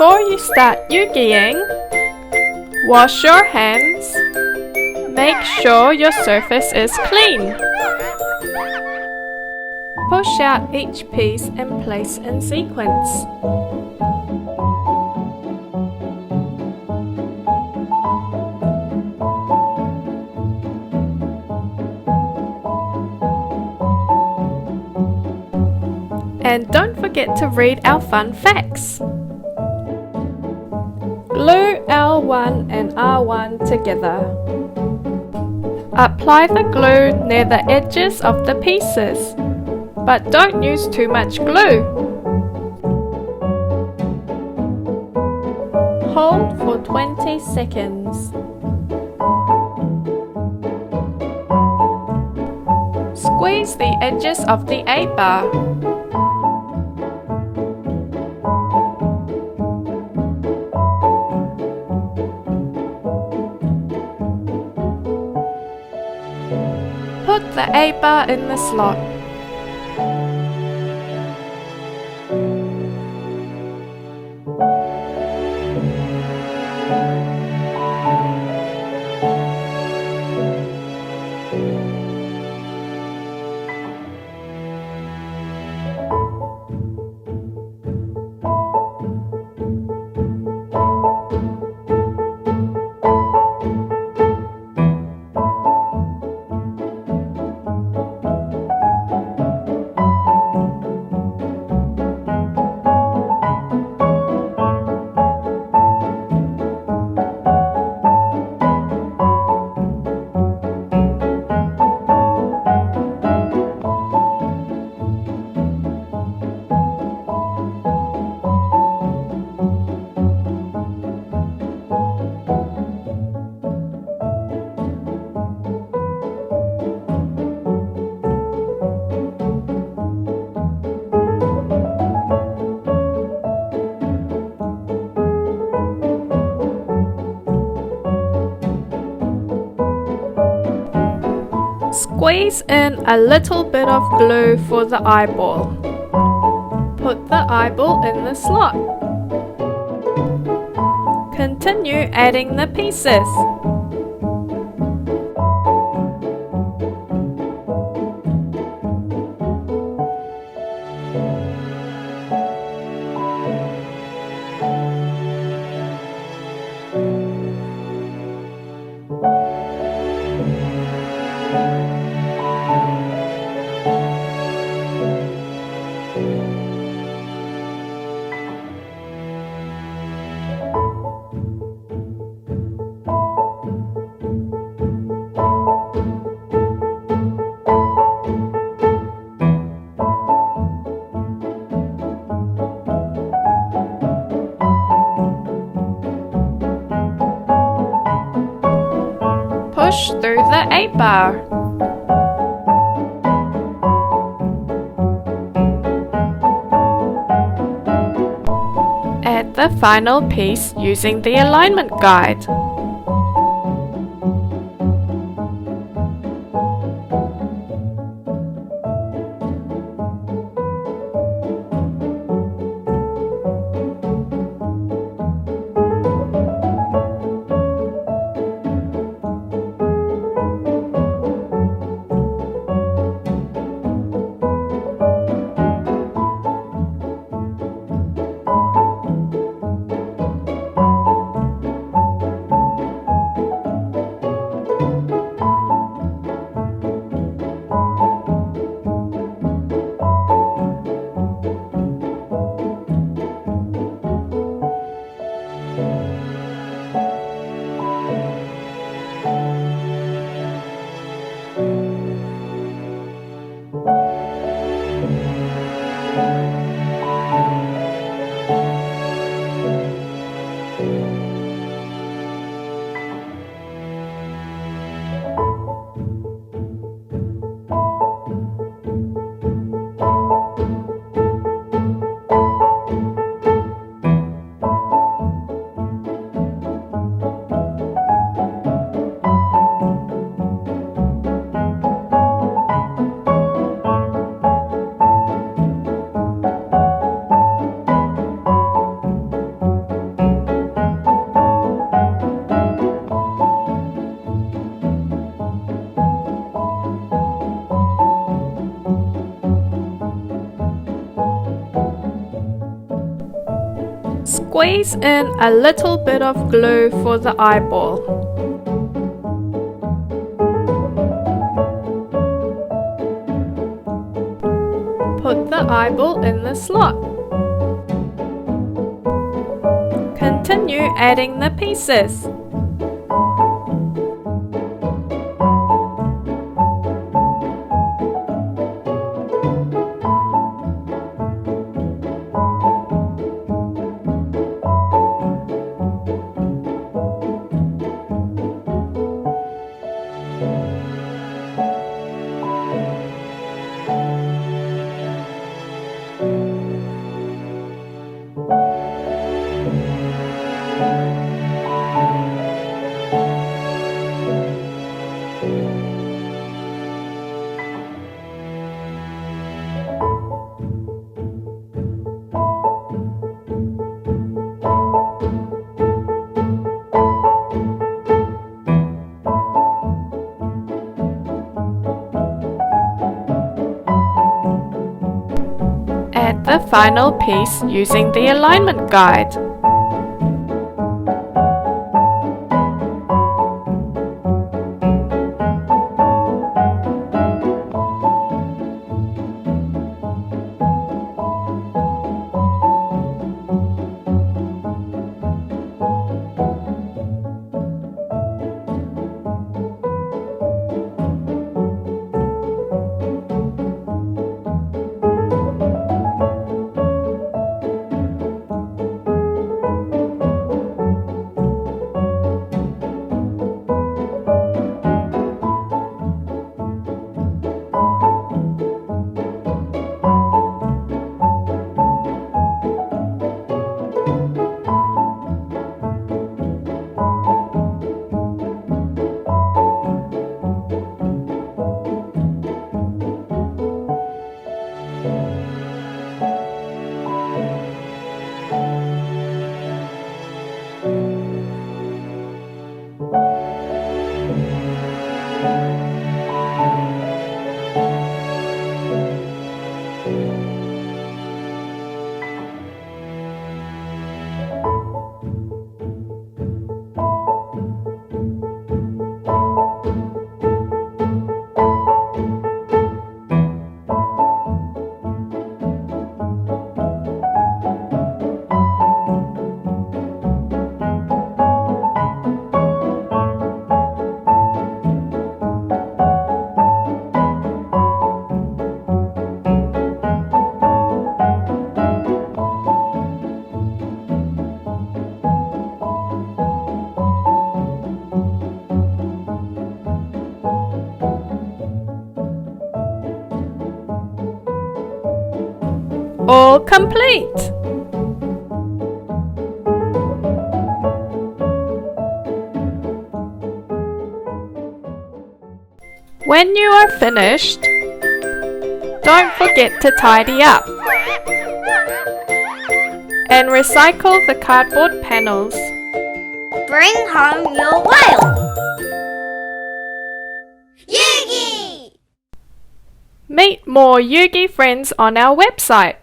Before you start EUGYing, wash your hands. Make sure your surface is clean. Push out each piece and place in sequence. And don't forget to read our fun facts. Glue L1 and R1 together. Apply the glue near the edges of the pieces, but don't use too much glue. Hold for 20 seconds. Squeeze the edges of the A-bar. Put the A-bar in the slot. Squeeze in a little bit of glue for the eyeball. Put the eyeball in the slot. Continue adding the pieces. Push through the A-bar. Add the final piece using the alignment guide. Squeeze in a little bit of glue for the eyeball. Put the eyeball in the slot. Continue adding the pieces. Add the final piece using the alignment guide. All complete! When you are finished, don't forget to tidy up and recycle the cardboard panels. Bring home your whale! EUGY! Meet more EUGY friends on our website.